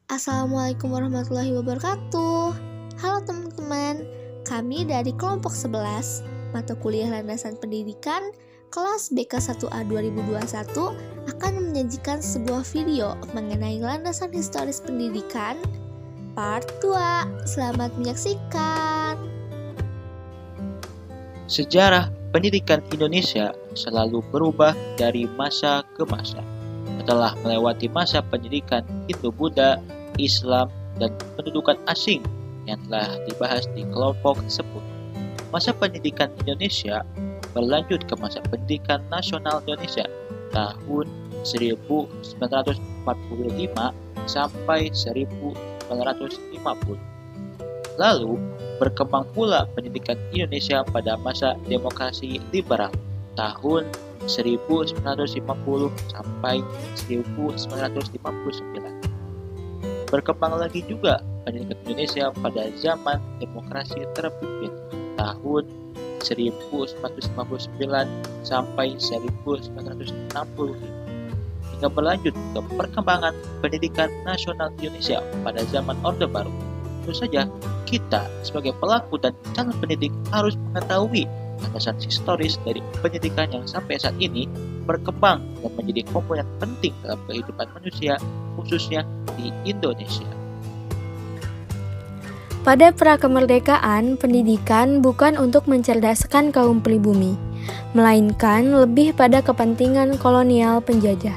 Assalamualaikum warahmatullahi wabarakatuh. Halo teman-teman, kami dari kelompok 11 mata kuliah landasan pendidikan kelas BK1A 2021 akan menyajikan sebuah video mengenai landasan historis pendidikan part 2. Selamat menyaksikan. Sejarah pendidikan Indonesia selalu berubah dari masa ke masa. Setelah melewati masa pendidikan Hindu-Buddha, Islam, dan pendudukan asing yang telah dibahas di kelompok tersebut, masa pendidikan Indonesia berlanjut ke masa pendidikan nasional Indonesia tahun 1945 sampai 1950. Lalu, berkembang pula pendidikan Indonesia pada masa demokrasi liberal tahun 1950 sampai 1959. Berkembang lagi juga pendidikan Indonesia pada zaman demokrasi terpimpin tahun 1959 sampai 1965 hingga berlanjut ke perkembangan pendidikan nasional Indonesia pada zaman Orde Baru. Tentu saja kita sebagai pelaku dan calon pendidik harus mengetahui landasan historis dari pendidikan yang sampai saat ini berkembang dan menjadi komponen penting dalam kehidupan manusia, khususnya di Indonesia. Pada prakemerdekaan, pendidikan bukan untuk mencerdaskan kaum pribumi, melainkan lebih pada kepentingan kolonial penjajah.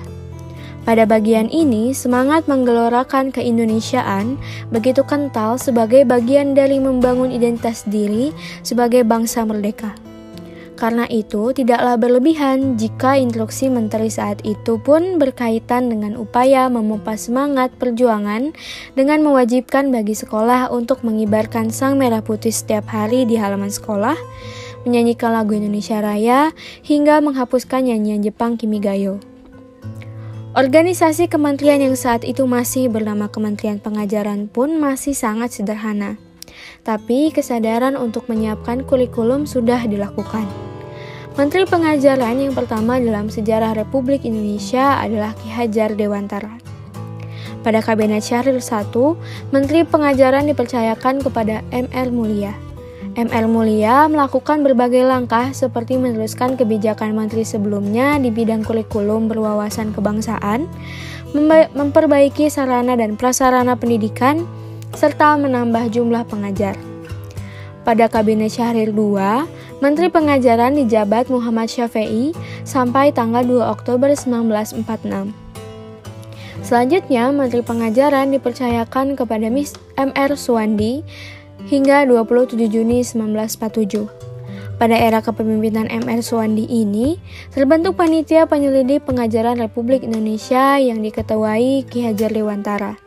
Pada bagian ini, semangat menggelorakan keindonesiaan begitu kental sebagai bagian dari membangun identitas diri sebagai bangsa merdeka. Karena itu, tidaklah berlebihan jika instruksi menteri saat itu pun berkaitan dengan upaya memompa semangat perjuangan dengan mewajibkan bagi sekolah untuk mengibarkan sang merah putih setiap hari di halaman sekolah, menyanyikan lagu Indonesia Raya, hingga menghapuskan nyanyian Jepang Kimigayo. Organisasi kementerian yang saat itu masih bernama Kementerian Pengajaran pun masih sangat sederhana. Tapi kesadaran untuk menyiapkan kurikulum sudah dilakukan. Menteri Pengajaran yang pertama dalam sejarah Republik Indonesia adalah Ki Hajar Dewantara. Pada Kabinet Syahrir I, Menteri Pengajaran dipercayakan kepada M.R. Mulia. M.R. Mulia melakukan berbagai langkah seperti meneruskan kebijakan menteri sebelumnya di bidang kurikulum berwawasan kebangsaan, memperbaiki sarana dan prasarana pendidikan, serta menambah jumlah pengajar. Pada Kabinet Syahrir II, Menteri Pengajaran dijabat Muhammad Syafei sampai tanggal 2 Oktober 1946. Selanjutnya, Menteri Pengajaran dipercayakan kepada M.R. Suwandi hingga 27 Juni 1947. Pada era kepemimpinan M.R. Suwandi ini, terbentuk Panitia Penyelidik Pengajaran Republik Indonesia yang diketuai Ki Hajar Dewantara.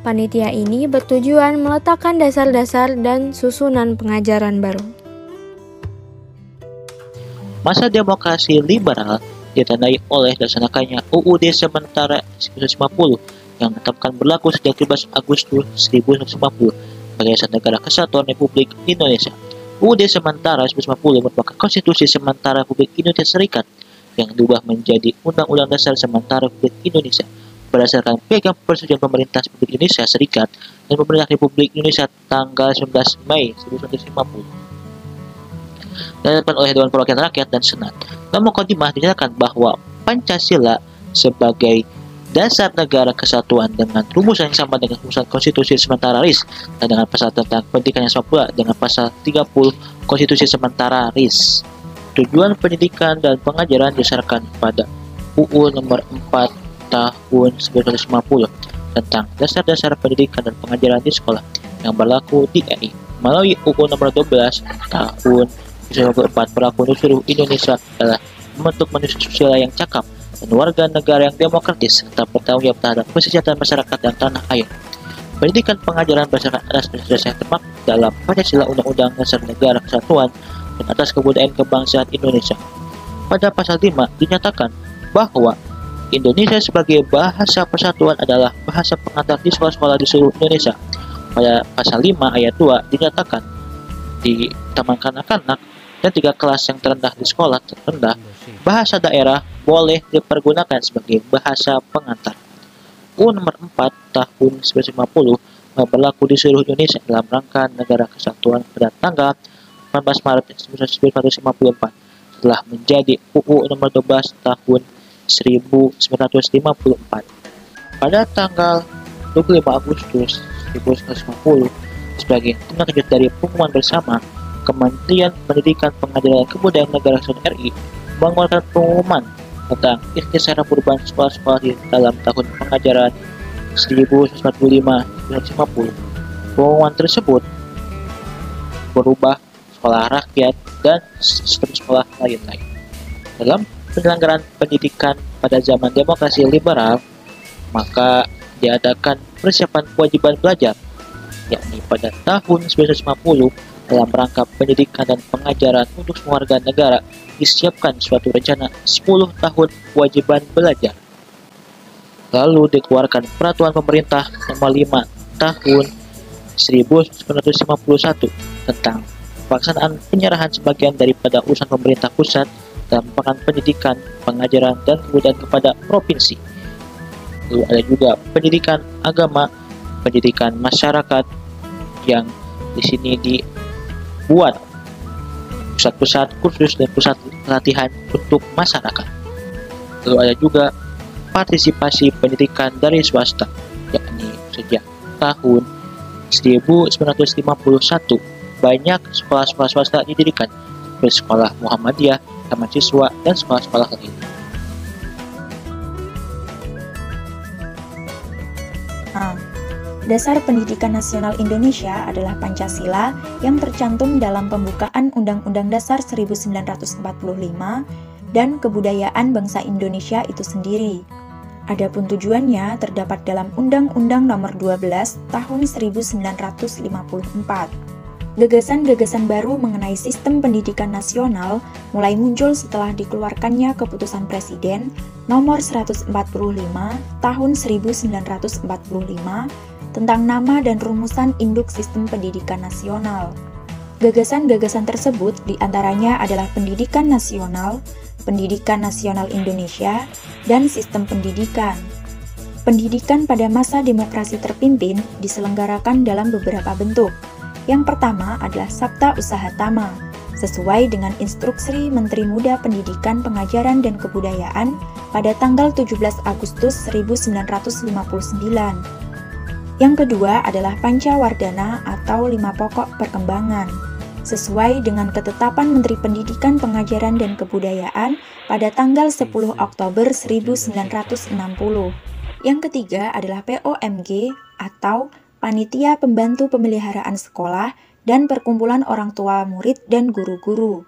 Panitia ini bertujuan meletakkan dasar-dasar dan susunan pengajaran baru. Masa demokrasi liberal ditandai oleh dilaksanakannya UUD sementara 1950 yang ditetapkan berlaku sejak 13 Agustus 1950 sebagai Dasar Negara Kesatuan Republik Indonesia. UUD sementara 1950 merupakan konstitusi sementara Republik Indonesia Serikat yang diubah menjadi Undang-Undang Dasar Sementara Republik Indonesia berdasarkan piagam persetujuan pemerintah Republik Indonesia Serikat dan pemerintah Republik Indonesia tanggal 19 Mei 1950. Ditetapkan oleh Dewan Perwakilan Rakyat dan Senat. Dalam mukadimah dinyatakan bahwa Pancasila sebagai dasar negara kesatuan dengan rumusan yang sama dengan rumusan konstitusi sementara RIS dan dengan pasal tentang pendidikan yang sama pula dengan pasal 30 konstitusi sementara RIS. Tujuan pendidikan dan pengajaran didasarkan pada UU nomor 4 tahun 1950 tentang dasar-dasar pendidikan dan pengajaran di sekolah yang berlaku di RI melalui UU nomor 12 tahun 1994 berlaku untuk seluruh Indonesia adalah membentuk manusia sosial yang cakap dan warga negara yang demokratis serta bertanggung jawab terhadap kesejahteraan masyarakat dan tanah air. Pendidikan pengajaran berdasarkan asas-asas yang termaktub dalam Pancasila Undang-Undang Dasar Negara Kesatuan dan atas kebudayaan kebangsaan Indonesia. Pada pasal 5 dinyatakan bahwa Indonesia sebagai bahasa persatuan adalah bahasa pengantar di sekolah-sekolah di seluruh Indonesia. Pada pasal 5 ayat 2 dinyatakan di taman kanak-kanak dan 3 kelas yang terendah di sekolah terendah, bahasa daerah boleh dipergunakan sebagai bahasa pengantar. UU Nomor 4 Tahun 1950 berlaku di seluruh Indonesia dalam rangka Negara Kesatuan pada tanggal 18 Maret 1954 setelah menjadi UU Nomor 12 Tahun 1954. Pada tanggal 25 Agustus 1950, sebagai tindak lanjut dari pengumuman bersama, Kementerian Pendidikan Pengajaran dan Kebudayaan Negara Kesatuan RI mengeluarkan pengumuman tentang intisari perubahan sekolah-sekolah di dalam tahun pengajaran 1945-1950. Pengumuman tersebut berubah sekolah rakyat dan sistem sekolah lain-lain. Dalam penyelenggaraan pendidikan pada zaman demokrasi liberal, maka diadakan persiapan kewajiban belajar, yakni pada tahun 1950 dalam rangka pendidikan dan pengajaran untuk semua warga negara disiapkan suatu rencana 10 tahun kewajiban belajar. Lalu dikeluarkan Peraturan Pemerintah Nomor 5 Tahun 1951 tentang pelaksanaan penyerahan sebagian daripada urusan pemerintah pusat dalam peran pendidikan, pengajaran, dan kebudayaan kepada provinsi. Lalu ada juga pendidikan agama, pendidikan masyarakat yang di sini dibuat pusat-pusat kursus dan pusat pelatihan untuk masyarakat. Lalu ada juga partisipasi pendidikan dari swasta, yakni sejak tahun 1951 banyak sekolah-sekolah swasta didirikan, seperti sekolah Muhammadiyah, taman siswa, dan sekolah-sekolah lain. Dasar Pendidikan Nasional Indonesia adalah Pancasila yang tercantum dalam pembukaan Undang-Undang Dasar 1945 dan kebudayaan bangsa Indonesia itu sendiri. Adapun tujuannya terdapat dalam Undang-Undang Nomor 12 Tahun 1954. Gagasan-gagasan baru mengenai sistem pendidikan nasional mulai muncul setelah dikeluarkannya Keputusan Presiden Nomor 145 Tahun 1945 tentang nama dan rumusan induk sistem pendidikan nasional. Gagasan-gagasan tersebut diantaranya adalah pendidikan nasional Indonesia, dan sistem pendidikan. Pendidikan pada masa demokrasi terpimpin diselenggarakan dalam beberapa bentuk. Yang pertama adalah Sabta Usaha Tama, sesuai dengan instruksi Menteri Muda Pendidikan, Pengajaran, dan Kebudayaan pada tanggal 17 Agustus 1959. Yang kedua adalah Pancawardhana atau 5 pokok perkembangan, sesuai dengan ketetapan Menteri Pendidikan, Pengajaran, dan Kebudayaan pada tanggal 10 Oktober 1960. Yang ketiga adalah POMG atau Panitia Pembantu Pemeliharaan Sekolah dan Perkumpulan Orang Tua Murid dan Guru-Guru,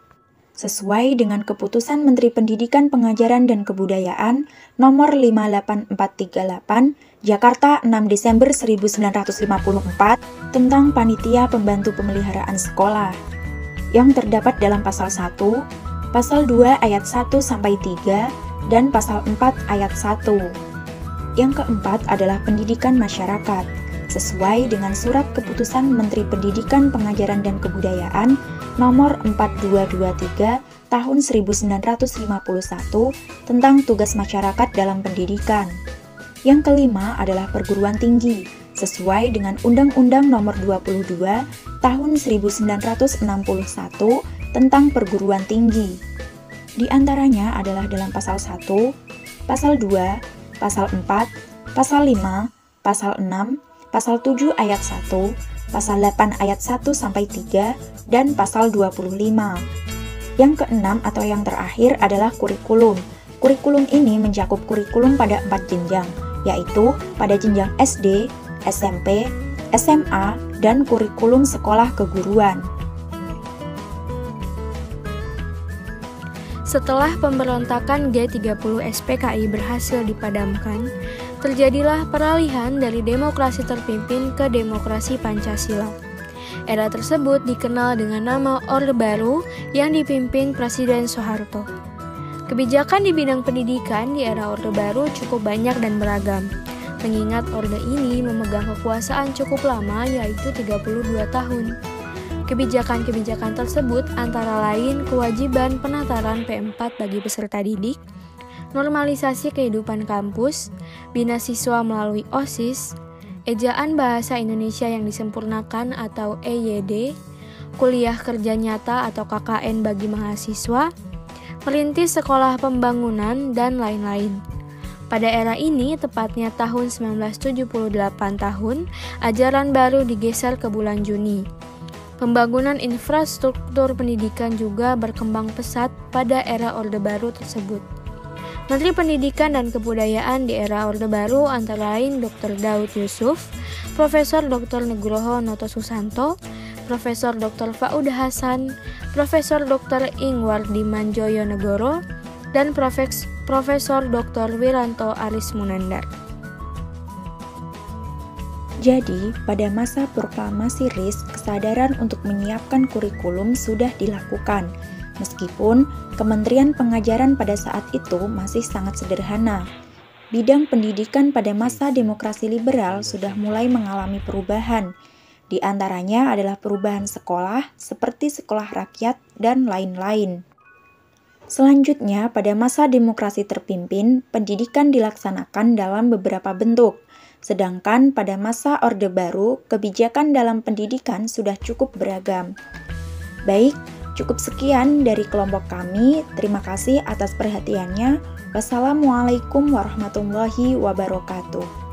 sesuai dengan Keputusan Menteri Pendidikan, Pengajaran, dan Kebudayaan Nomor 58438 Jakarta 6 Desember 1954 tentang Panitia Pembantu Pemeliharaan Sekolah, yang terdapat dalam Pasal 1, Pasal 2 ayat 1-3, dan Pasal 4 ayat 1. Yang keempat adalah pendidikan masyarakat, sesuai dengan Surat Keputusan Menteri Pendidikan, Pengajaran, dan Kebudayaan Nomor 4223 Tahun 1951 tentang tugas masyarakat dalam pendidikan. Yang kelima adalah perguruan tinggi, sesuai dengan Undang-Undang Nomor 22 Tahun 1961 tentang perguruan tinggi. Di antaranya adalah dalam Pasal 1, Pasal 2, Pasal 4, Pasal 5, Pasal 6, Pasal 7 ayat 1, Pasal 8 ayat 1-3, dan Pasal 25. Yang keenam atau yang terakhir adalah kurikulum. Kurikulum ini mencakup kurikulum pada 4 jenjang, yaitu pada jenjang SD, SMP, SMA, dan kurikulum sekolah keguruan. Setelah pemberontakan G30 SPKI berhasil dipadamkan, terjadilah peralihan dari demokrasi terpimpin ke demokrasi Pancasila. Era tersebut dikenal dengan nama Orde Baru yang dipimpin Presiden Soeharto. Kebijakan di bidang pendidikan di era Orde Baru cukup banyak dan beragam, mengingat Orde ini memegang kekuasaan cukup lama, yaitu 32 tahun. Kebijakan-kebijakan tersebut antara lain kewajiban penataran P4 bagi peserta didik, normalisasi kehidupan kampus, bina siswa melalui OSIS, ejaan bahasa Indonesia yang disempurnakan atau EYD, kuliah kerja nyata atau KKN bagi mahasiswa, merintis sekolah pembangunan, dan lain-lain. Pada era ini, tepatnya tahun 1978 ajaran baru digeser ke bulan Juni. Pembangunan infrastruktur pendidikan juga berkembang pesat pada era Orde Baru tersebut. Menteri Pendidikan dan Kebudayaan di era Orde Baru antara lain Dr. Daud Yusuf, Profesor Dr. Nugroho Noto Susanto, Profesor Dr. Faud Hasan, Profesor Dr. Ingwardi Manjoyo Negoro, dan Profesor Dr. Wiranto Aris Munandar. Jadi, pada masa proklamasi RIS, kesadaran untuk menyiapkan kurikulum sudah dilakukan, meskipun Kementerian Pengajaran pada saat itu masih sangat sederhana. Bidang pendidikan pada masa demokrasi liberal sudah mulai mengalami perubahan. Di antaranya adalah perubahan sekolah, seperti sekolah rakyat, dan lain-lain. Selanjutnya, pada masa demokrasi terpimpin, pendidikan dilaksanakan dalam beberapa bentuk. Sedangkan pada masa Orde Baru, kebijakan dalam pendidikan sudah cukup beragam. Baik, cukup sekian dari kelompok kami. Terima kasih atas perhatiannya. Wassalamualaikum warahmatullahi wabarakatuh.